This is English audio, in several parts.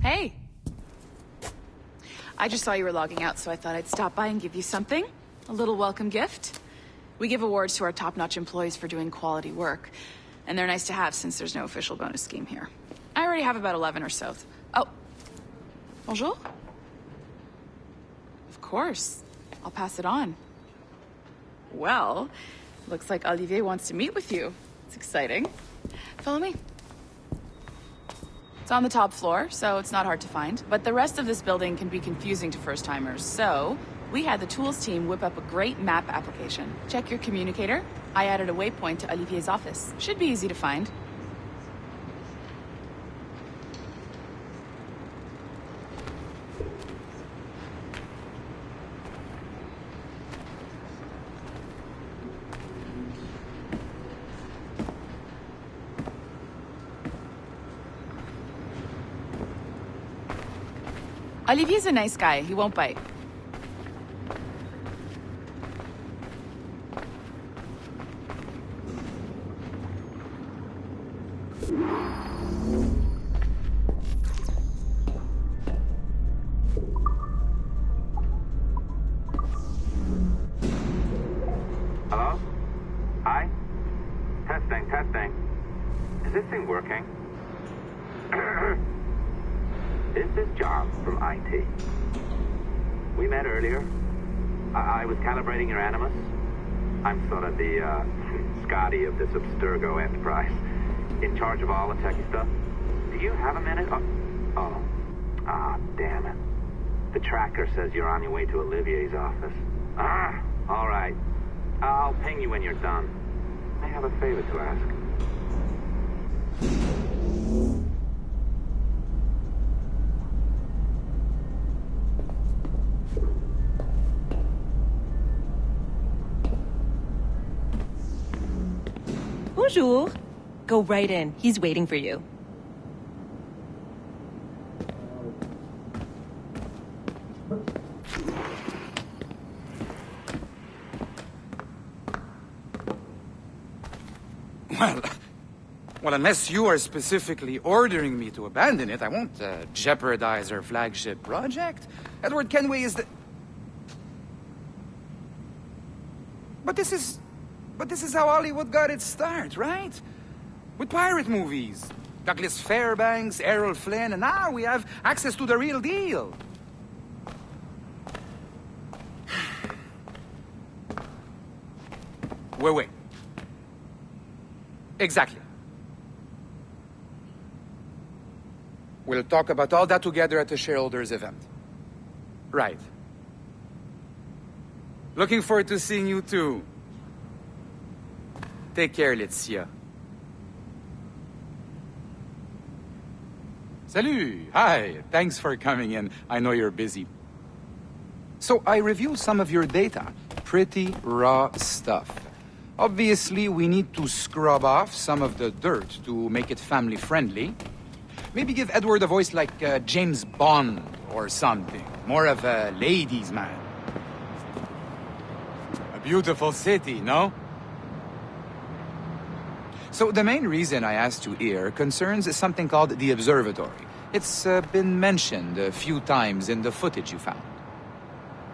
Hey! I just saw you were logging out, so I thought I'd stop by and give you something. A little welcome gift. We give awards to our top-notch employees for doing quality work, and they're nice to have since there's no official bonus scheme here. I already have about 11 or so. Oh. Bonjour? Of course. I'll pass it on. Well, looks like Olivier wants to meet with you. It's exciting. Follow me. It's on the top floor, so it's not hard to find. But the rest of this building can be confusing to first-timers, so we had the tools team whip up a great map application. Check your communicator. I added a waypoint to Olivier's office. Should be easy to find. Olivier's a nice guy. He won't bite. Hello? Hi? Testing. Is this thing working? This is John from IT. We met earlier. I was calibrating your Animus. I'm sort of the Scotty of this Abstergo enterprise. In charge of all the techie stuff. Do you have a minute? Oh. Ah, damn it. The tracker says you're on your way to Olivier's office. Ah, all right. I'll ping you when you're done. I have a favor to ask. Bonjour. Go right in. He's waiting for you. Well, unless you are specifically ordering me to abandon it, I won't jeopardize our flagship project. Edward Kenway is the... But this is how Hollywood got its start, right? With pirate movies. Douglas Fairbanks, Errol Flynn, and now we have access to the real deal. Wait. Exactly. We'll talk about all that together at the shareholders event. Right. Looking forward to seeing you too. Take care, Laetitia. Salut! Hi, thanks for coming in. I know you're busy. So I reviewed some of your data. Pretty raw stuff. Obviously, we need to scrub off some of the dirt to make it family-friendly. Maybe give Edward a voice like James Bond or something. More of a ladies' man. A beautiful city, no? So the main reason I asked you here concerns something called the observatory. It's been mentioned a few times in the footage you found.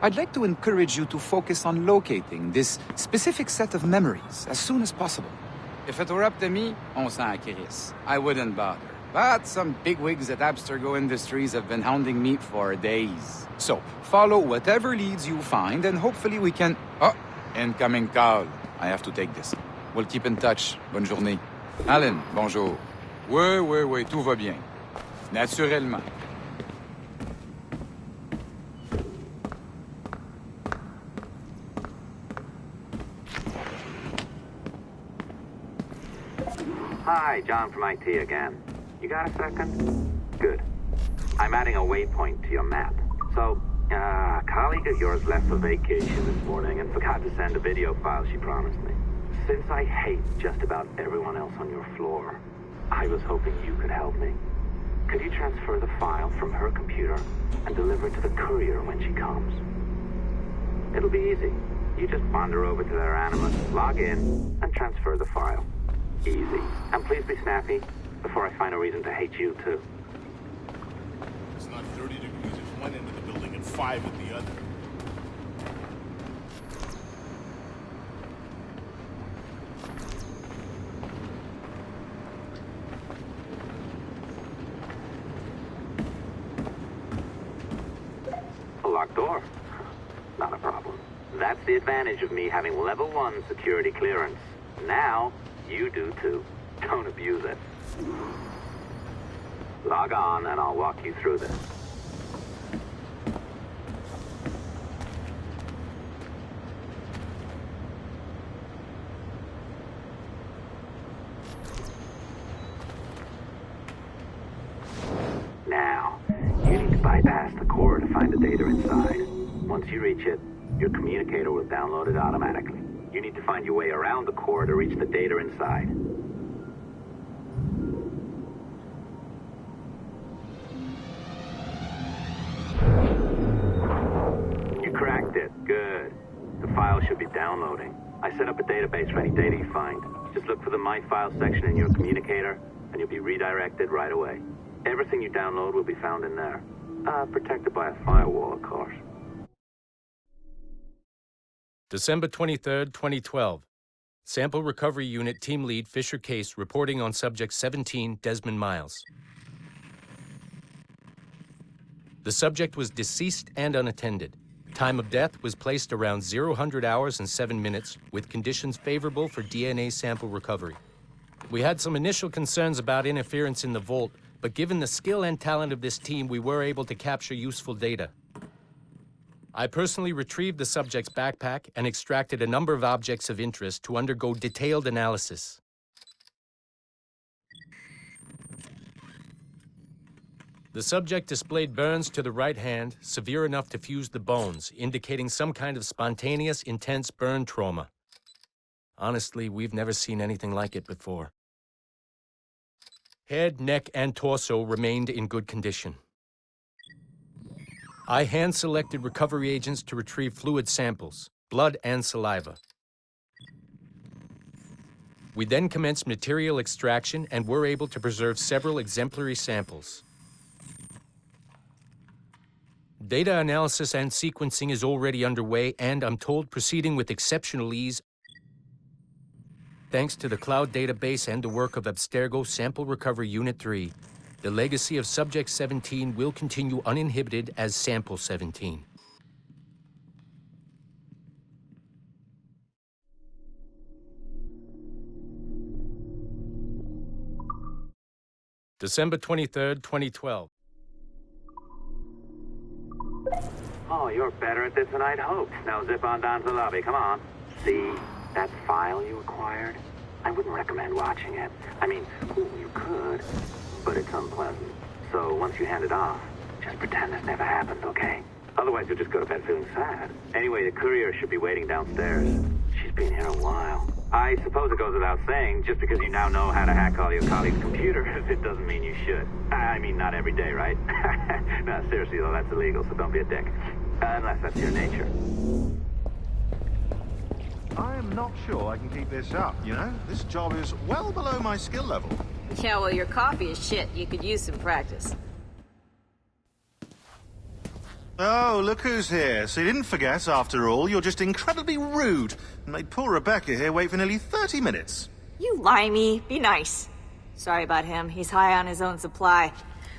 I'd like to encourage you to focus on locating this specific set of memories as soon as possible. If it were up to me, on s'en crisse. I wouldn't bother. But some bigwigs at Abstergo Industries have been hounding me for days. So, follow whatever leads you find and hopefully we can... Oh, incoming call. I have to take this. We'll keep in touch. Bonne journée. Alan, bonjour. Oui, tout va bien. Naturellement. Hi, John from IT again. You got a second? Good. I'm adding a waypoint to your map. So, a colleague of yours left for vacation this morning and forgot to send a video file she promised me. Since I hate just about everyone else on your floor, I was hoping you could help me. Could you transfer the file from her computer and deliver it to the courier when she comes? It'll be easy. You just wander over to their Animus, log in, and transfer the file. Easy. And please be snappy before I find a reason to hate you, too. It's not 30 degrees at one end of the building and 5 at the other. A locked door? Not a problem. That's the advantage of me having level 1 security clearance. Now, you do too. Don't abuse it. Log on and I'll walk you through this. Now, you need to bypass the core to find the data inside. Once you reach it, your communicator will download it automatically. You need to find your way around the core to reach the data inside. You cracked it. Good. The file should be downloading. I set up a database for any data you find. Just look for the My Files section in your communicator, and you'll be redirected right away. Everything you download will be found in there. Protected by a firewall, of course. December 23rd, 2012. Sample Recovery Unit Team Lead Fisher Case reporting on Subject 17, Desmond Miles. The subject was deceased and unattended. Time of death was placed around 00 hours and 7 minutes, with conditions favorable for DNA sample recovery. We had some initial concerns about interference in the vault, but given the skill and talent of this team, we were able to capture useful data. I personally retrieved the subject's backpack and extracted a number of objects of interest to undergo detailed analysis. The subject displayed burns to the right hand, severe enough to fuse the bones, indicating some kind of spontaneous, intense burn trauma. Honestly, we've never seen anything like it before. Head, neck, and torso remained in good condition. I hand-selected recovery agents to retrieve fluid samples, blood and saliva. We then commenced material extraction and were able to preserve several exemplary samples. Data analysis and sequencing is already underway, and I'm told proceeding with exceptional ease. Thanks to the cloud database and the work of Abstergo Sample Recovery Unit 3, the legacy of Subject 17 will continue uninhibited as Sample 17. December 23rd, 2012. Oh, you're better at this than I'd hoped. Now zip on down to the lobby. Come on. See that file you acquired? I wouldn't recommend watching it. I mean, you could, but it's unpleasant. So once you hand it off, just pretend this never happened, okay? Otherwise, you'll just go to bed feeling sad. Anyway, the courier should be waiting downstairs. She's been here a while. I suppose it goes without saying, just because you now know how to hack all your colleagues' computers, it doesn't mean you should. I mean, not every day, right? No, seriously, though, that's illegal, so don't be a dick. Unless that's your nature. I am not sure I can keep this up, you know? This job is well below my skill level. Yeah, well, your coffee is shit. You could use some practice. Oh, look who's here. So you didn't forget, after all, you're just incredibly rude and made poor Rebecca here wait for nearly 30 minutes. You limey. Be nice. Sorry about him. He's high on his own supply.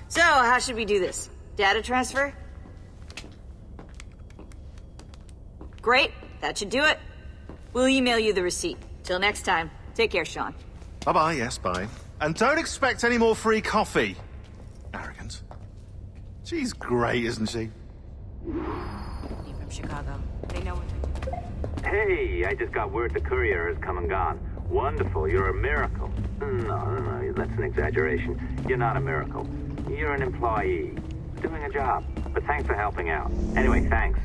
So, how should we do this? Data transfer? Great. That should do it. We'll email you the receipt. Till next time. Take care, Sean. Bye-bye, yes, bye. And don't expect any more free coffee. Arrogant. She's great, isn't she? You from Chicago. They know what they're doing. Hey, I just got word the courier has come and gone. Wonderful, you're a miracle. No, that's an exaggeration. You're not a miracle. You're an employee, doing a job. But thanks for helping out. Anyway, thanks.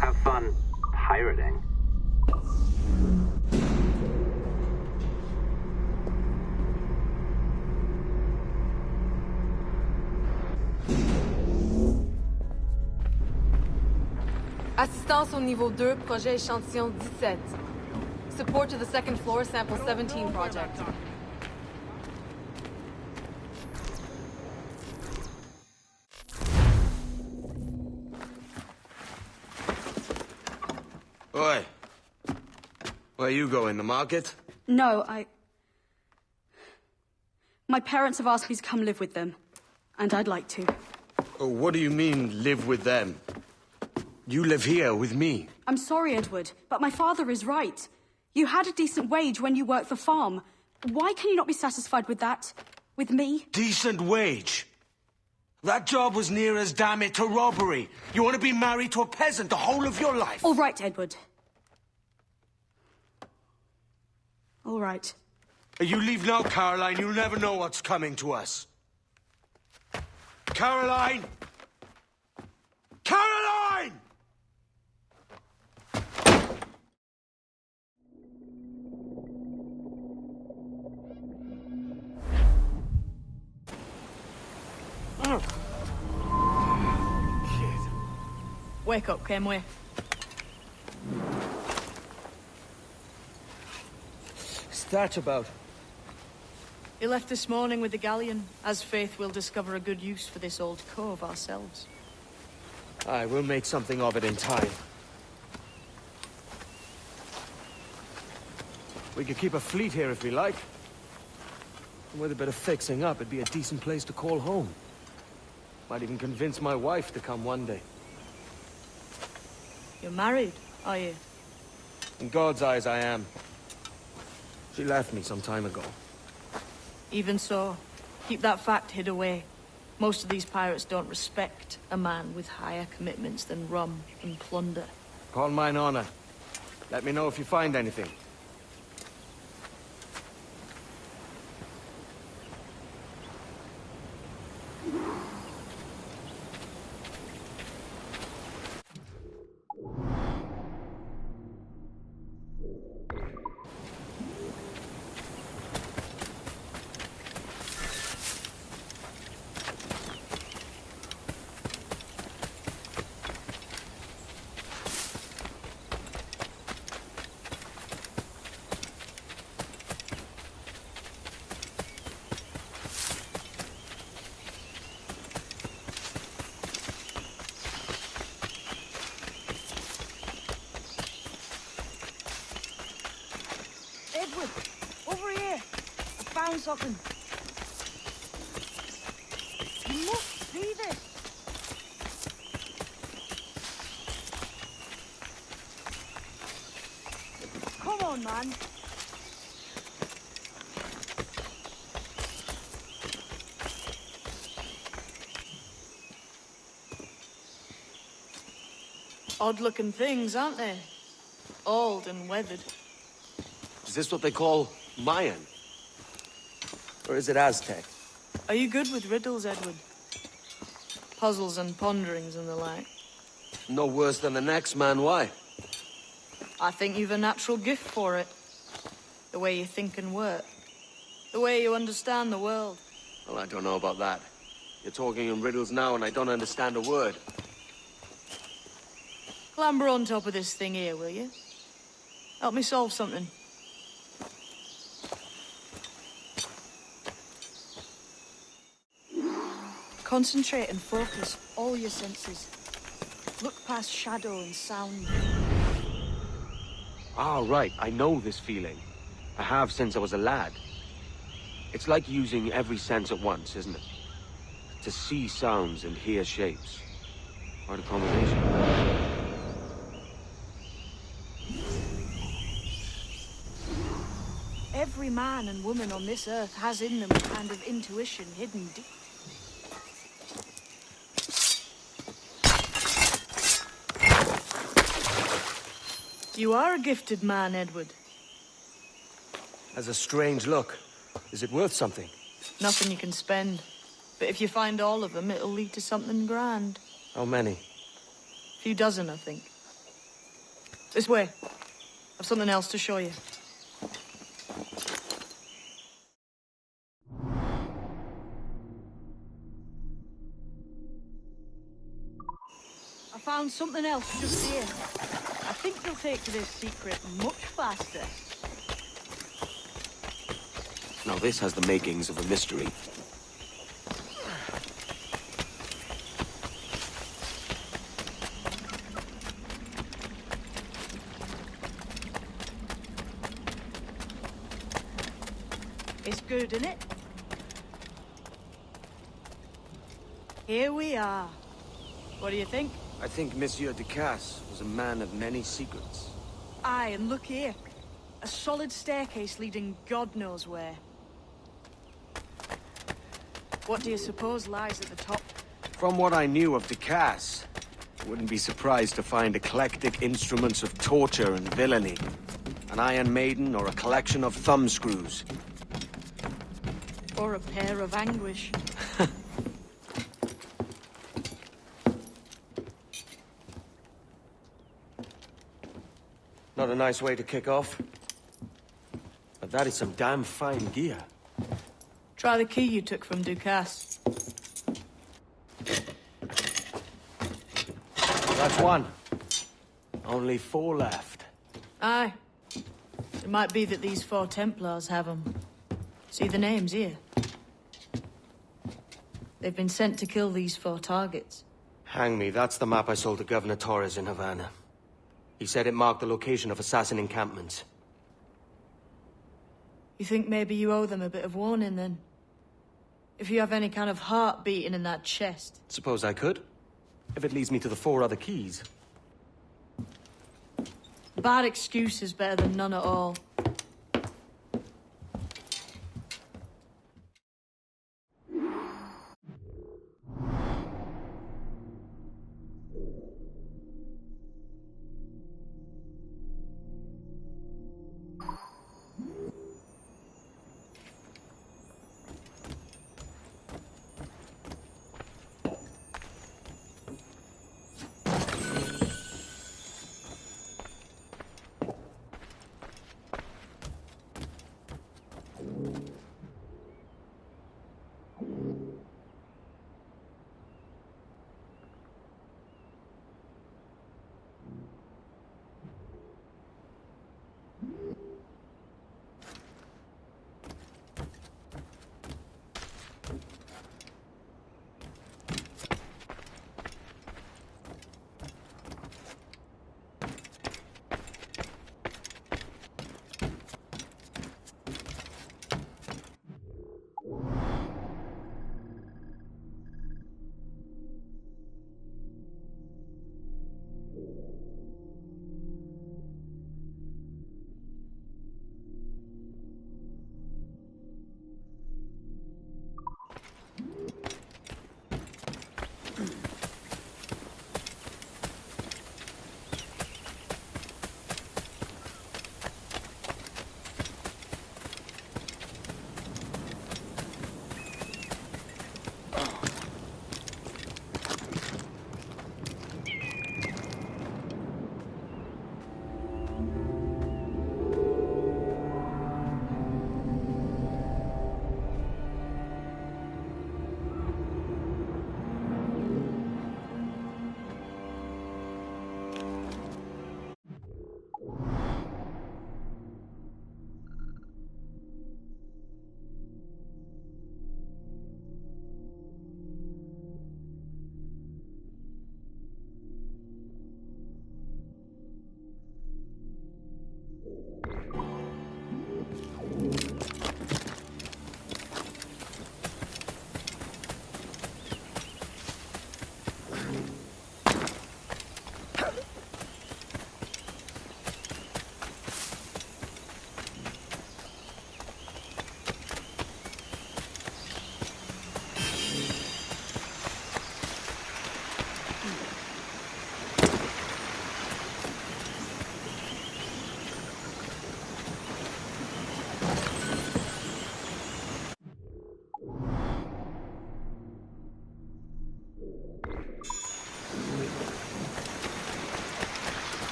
Have fun pirating. Assistance au niveau 2, projet échantillon 17. Support to the second floor, sample 17 project. Oi. Where you going, the market? No, My parents have asked me to come live with them, and I'd like to. Oh, what do you mean, live with them? You live here with me. I'm sorry, Edward, but my father is right. You had a decent wage when you worked the farm. Why can you not be satisfied with that? With me? Decent wage? That job was near as damn it to robbery. You want to be married to a peasant the whole of your life? All right, Edward. All right. You leave now, Caroline. You'll never know what's coming to us. Caroline! Caroline! Wake up, Kenway. What's that about? He left this morning with the galleon, as faith will discover a good use for this old cove ourselves. Aye, we'll make something of it in time. We could keep a fleet here if we like. And with a bit of fixing up, it'd be a decent place to call home. Might even convince my wife to come one day. You're married, are you? In God's eyes, I am. She left me some time ago. Even so, keep that fact hid away. Most of these pirates don't respect a man with higher commitments than rum and plunder. Call mine honor. Let me know if you find anything. Edward, over here. I found something. You must see this. Come on, man. Odd-looking things, aren't they? Old and weathered. Is this what they call Mayan? Or is it Aztec? Are you good with riddles, Edward? Puzzles and ponderings and the like? No worse than the next man, why? I think you've a natural gift for it. The way you think and work. The way you understand the world. Well, I don't know about that. You're talking in riddles now and I don't understand a word. Clamber on top of this thing here, will you? Help me solve something. Concentrate and focus all your senses. Look past shadow and sound. Ah, right. I know this feeling. I have since I was a lad. It's like using every sense at once, isn't it? To see sounds and hear shapes. Quite a combination. Every man and woman on this earth has in them a kind of intuition hidden deep. You are a gifted man, Edward. Has a strange look. Is it worth something? Nothing you can spend. But if you find all of them, it'll lead to something grand. How many? A few dozen, I think. This way. I've something else to show you. I found something else just here. I think you'll take to this secret much faster. Now this has the makings of a mystery. It's good, isn't it? Here we are. What do you think? I think Monsieur Ducasse was a man of many secrets. Aye, and look here. A solid staircase leading God knows where. What do you suppose lies at the top? From what I knew of Ducasse, I wouldn't be surprised to find eclectic instruments of torture and villainy. An Iron Maiden or a collection of thumbscrews. Or a pair of anguish. Not a nice way to kick off. But that is some damn fine gear. Try the key you took from Ducasse. That's one. Only 4 left. Aye. It might be that these 4 Templars have them. See the names here? They've been sent to kill these 4 targets. Hang me, that's the map I sold to Governor Torres in Havana. He said it marked the location of assassin encampments. You think maybe you owe them a bit of warning, then? If you have any kind of heart beating in that chest. Suppose I could? If it leads me to the 4 other keys. Bad excuse is better than none at all.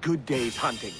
good day's hunting.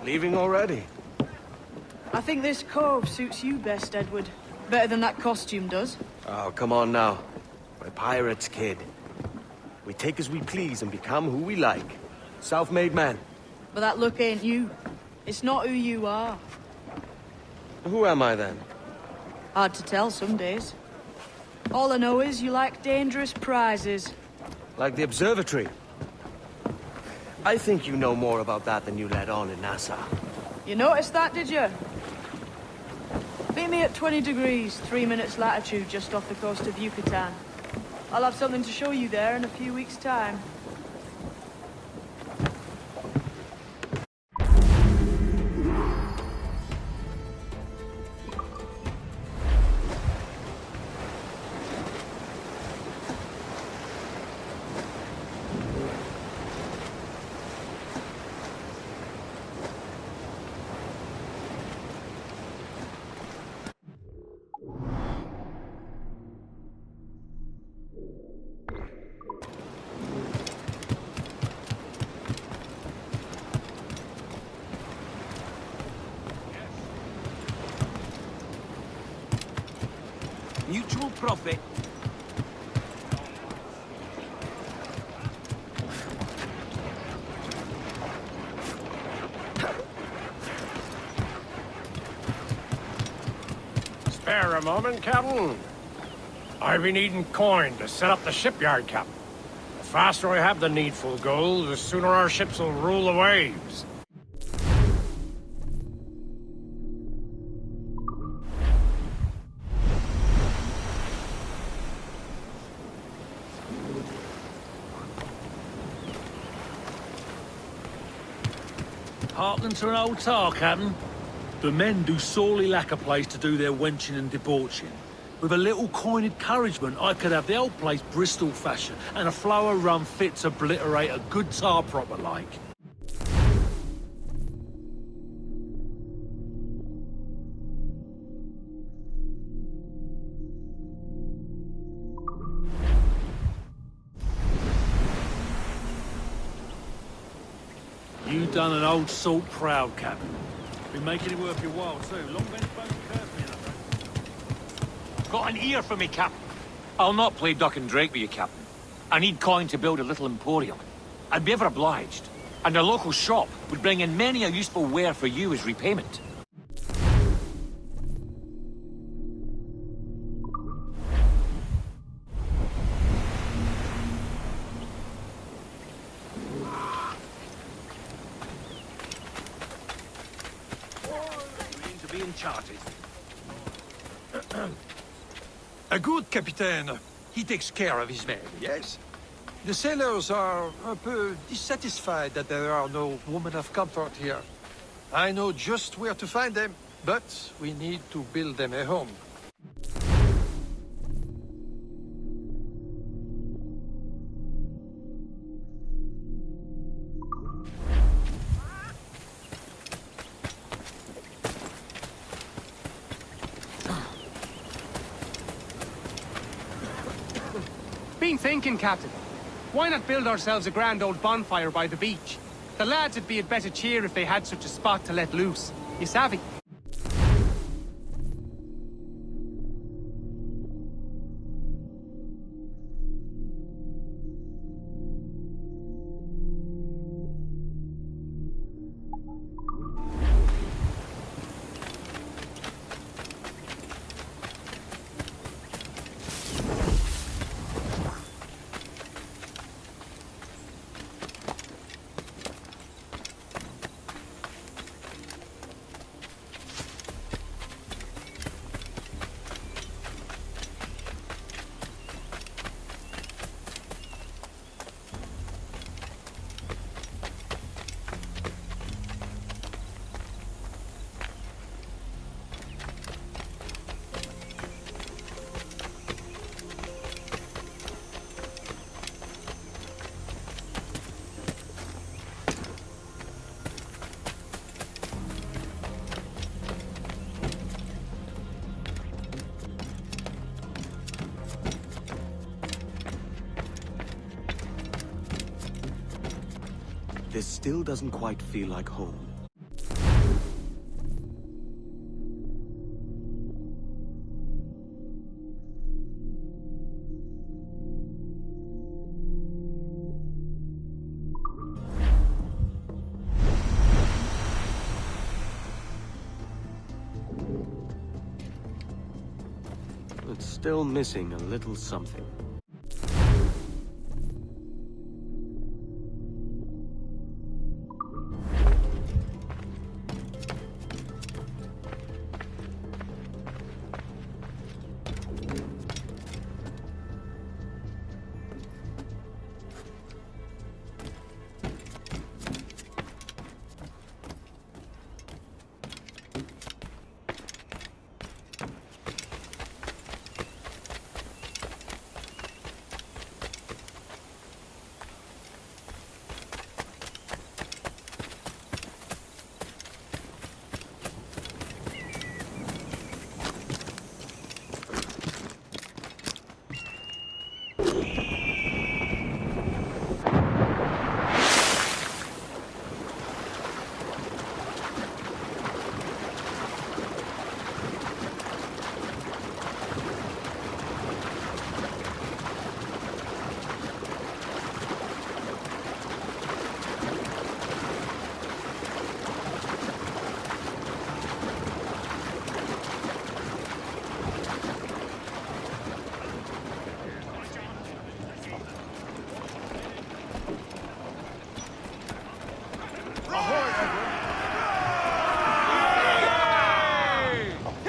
Leaving already? I think this cove suits you best, Edward. Better than that costume does. Oh, come on now. We're pirates, kid. We take as we please and become who we like. Self-made men. But that look ain't you. It's not who you are. Who am I then? Hard to tell some days. All I know is you like dangerous prizes. Like the observatory. I think you know more about that than you let on in Nassau. You noticed that, did you? Meet me at 20 degrees, 3 minutes latitude just off the coast of Yucatan. I'll have something to show you there in a few weeks' time. Mutual profit. Spare a moment, Captain? I've been needing coin to set up the shipyard, Captain. The faster I have the needful gold, the sooner our ships will rule the waves. Hearkening to an old tar, Captain. The men do sorely lack a place to do their wenching and debauching. With a little coin encouragement, I could have the old place Bristol fashion, and a flow of rum fit to obliterate a good tar proper like. You done an old salt proud, Captain. Been making it worth your while, too. Long bench boat curved me, I think. Got an ear for me, Captain. I'll not play duck and drake with you, Captain. I need coin to build a little emporium. I'd be ever obliged. And a local shop would bring in many a useful ware for you as repayment. Charted. A good captain. He takes care of his men, yes? The sailors are a peu dissatisfied that there are no women of comfort here. I know just where to find them, but we need to build them a home. Been thinking, Captain. Why not build ourselves a grand old bonfire by the beach? The lads would be a better cheer if they had such a spot to let loose. You savvy? This still doesn't quite feel like home. It's still missing a little something.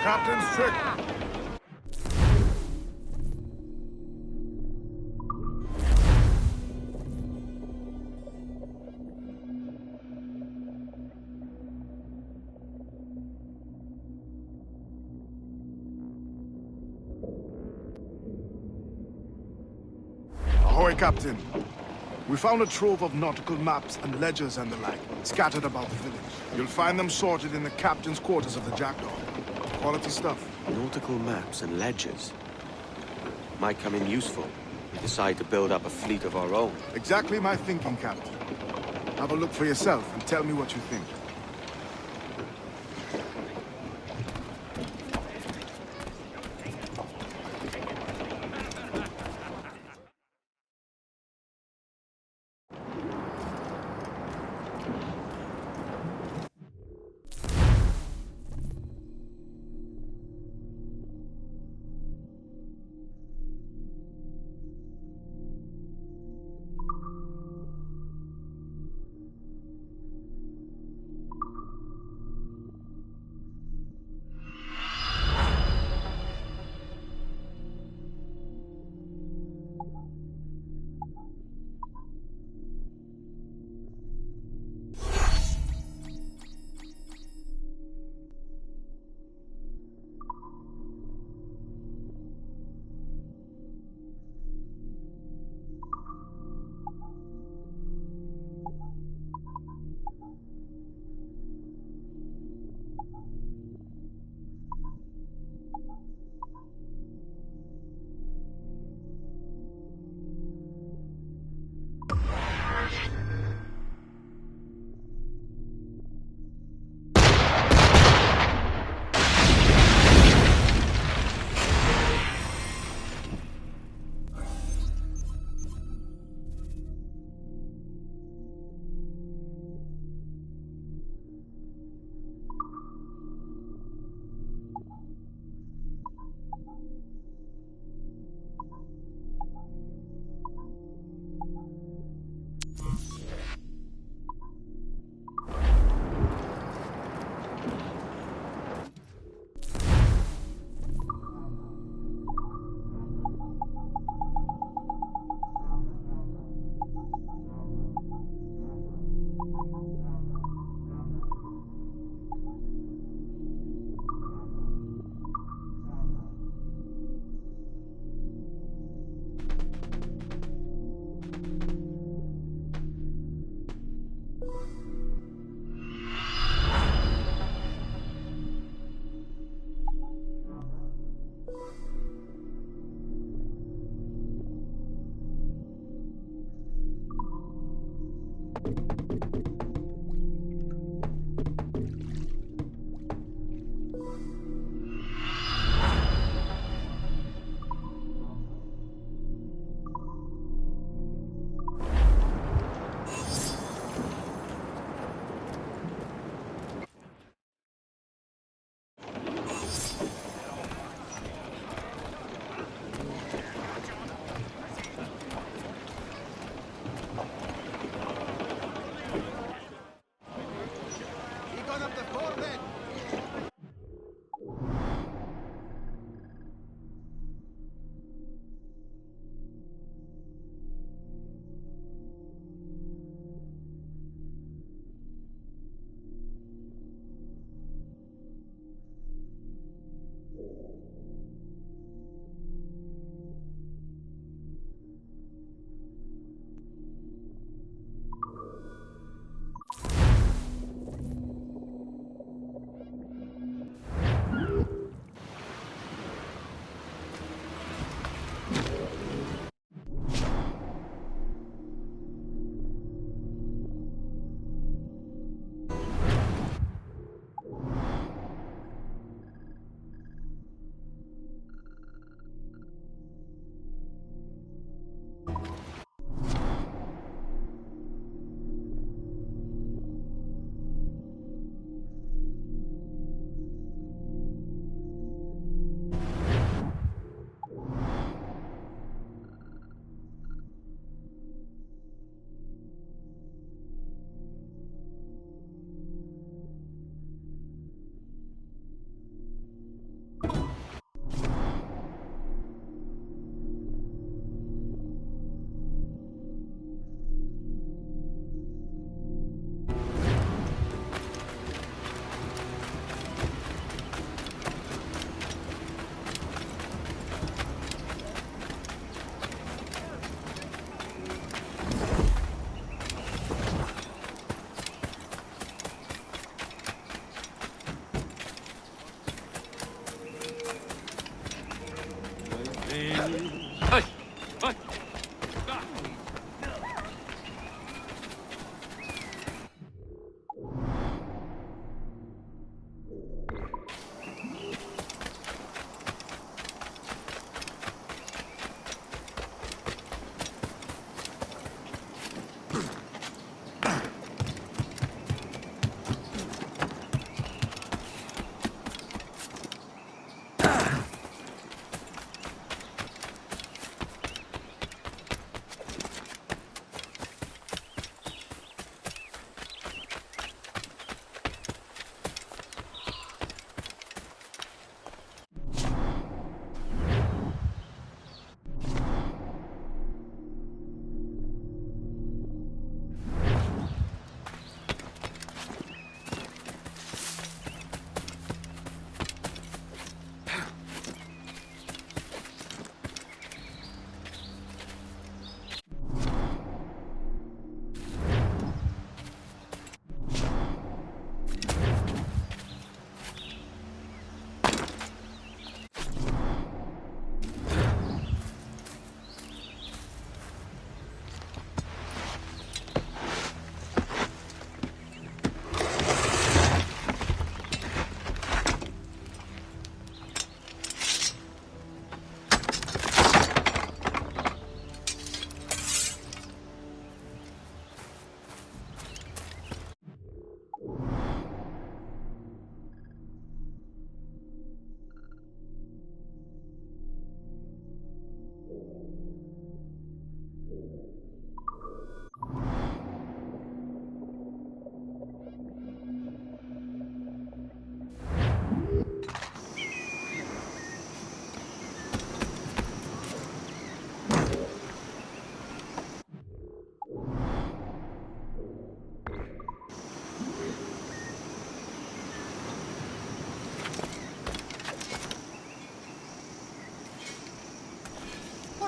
Captain's trick. Ahoy, Captain. We found a trove of nautical maps and ledgers and the like, scattered about the village. You'll find them sorted in the captain's quarters of the Jackdaw. Quality stuff. Nautical maps and ledgers. Might come in useful. We decide to build up a fleet of our own. Exactly my thinking, Captain. Have a look for yourself and tell me what you think.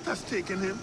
What has taken him?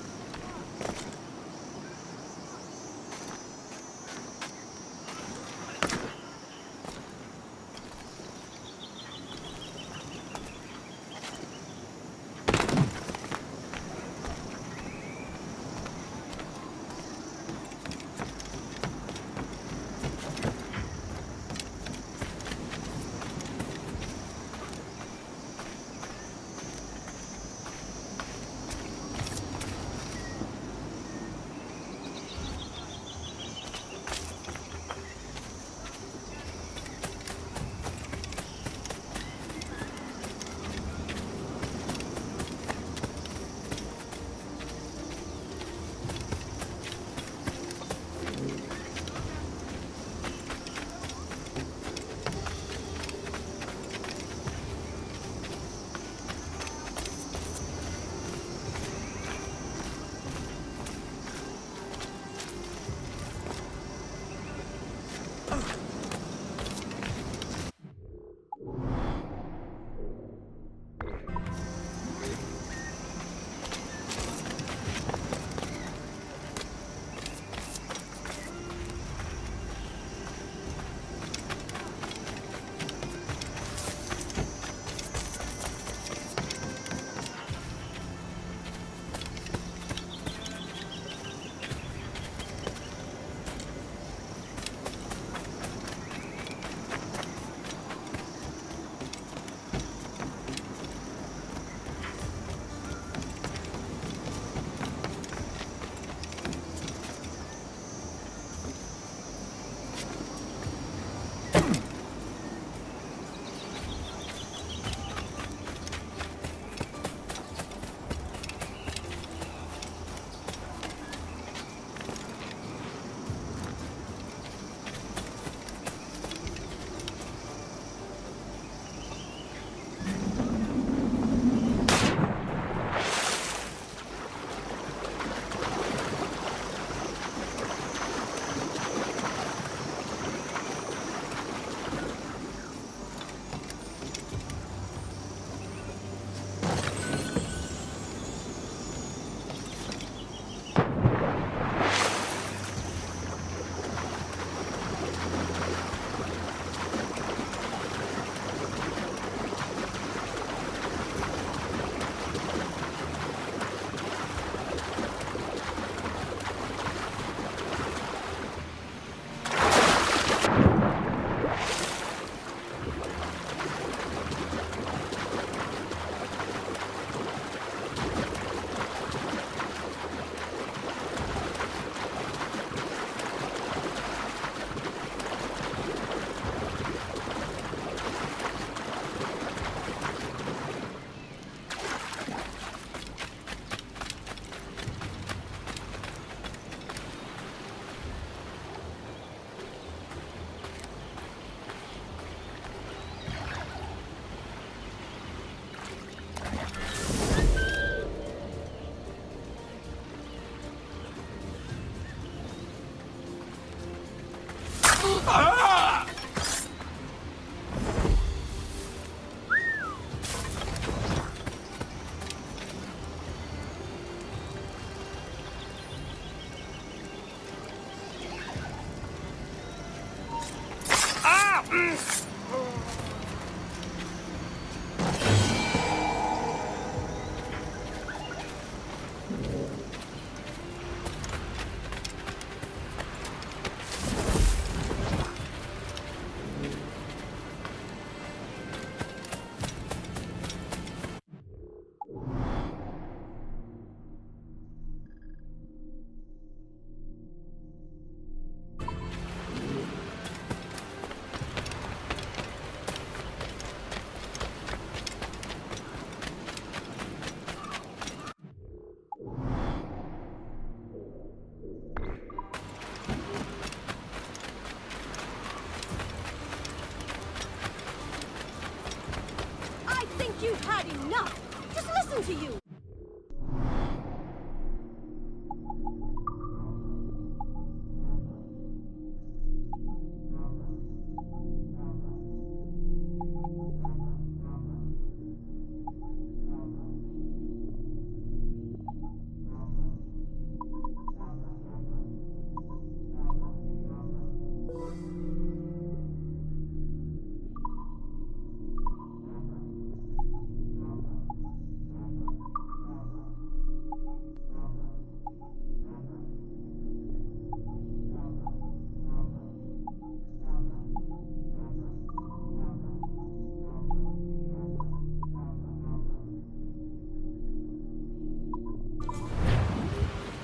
enough. Just listen to you.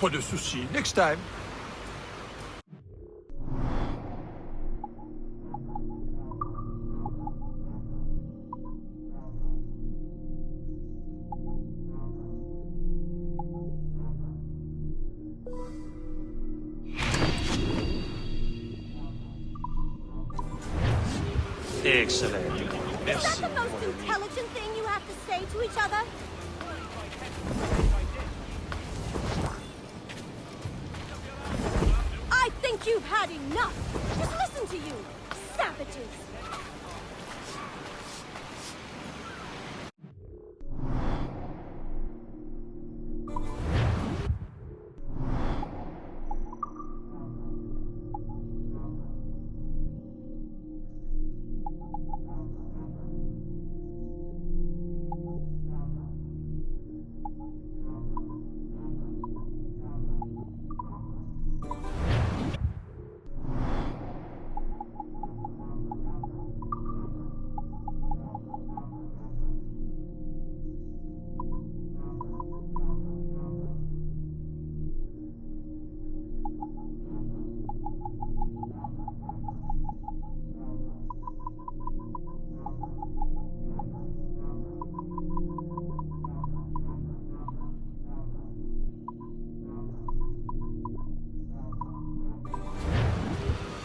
Pas de souci. Next time. Excellent. Is that the most intelligent thing you have to say to each other? I think you've had enough. Just listen to you, savages.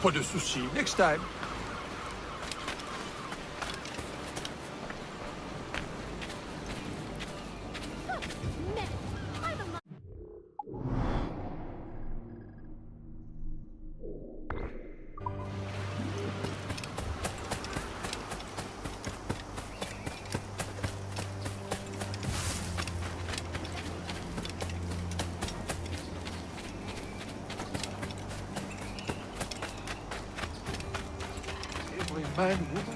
Pas de souci. Next time. Man, woman,